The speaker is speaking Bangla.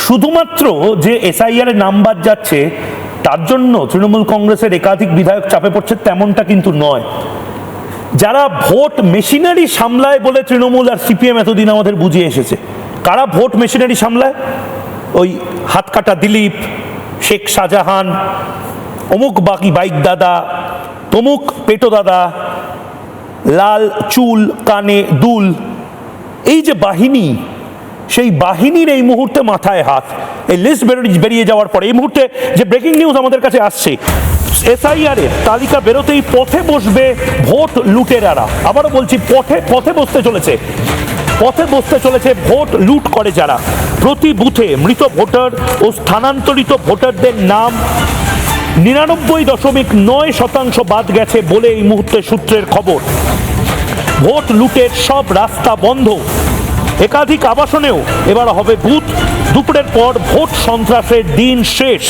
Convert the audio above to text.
শুধুমাত্র যে এসআইআর এর নাম্বার যাচ্ছে তার জন্য তৃণমূল কংগ্রেসের একাধিক বিধায়ক চাপে পড়ছে তেমনটা কিন্তু নয়। যারা ভোট মেশিনারি সামলায় বলে তৃণমূল আর সিপিএম এতদিন আমাদের বুঝিয়ে এসেছে, কারা ভোট মেশিনারি সামলায়? ওই হাতকাটা দিলীপ, শেখ শাহজাহান, অমুক বাকি বাইক দাদা, তমুক পেটো দাদা, লাল চুল কানে দুল, এই যে বাহিনী, সেই বাহিনীর এই মুহূর্তে মাথায় হাত। এই লিস্ট বেরিয়ে যাওয়ার পরে এই মুহূর্তে যে ব্রেকিং নিউজ আমাদের কাছে আসছে, এসআইআর এর তালিকা বেরোতেই পথে বসবে ভোট লুটেরারা। আবারও বলছি, পথে বসতে চলেছে ভোট লুট করে যারা। প্রতি বুথে মৃত ভোটার ও স্থানান্তরিত ভোটারদের নাম 99.9% বাদ গেছে বলে এই মুহূর্তে সূত্রের খবর। ভোট লুটের সব রাস্তা বন্ধ। একাধিক আবাসনেও এবার হবে বুথ। দুপুরের পর ভোট সন্ত্রাসের দিন শেষ।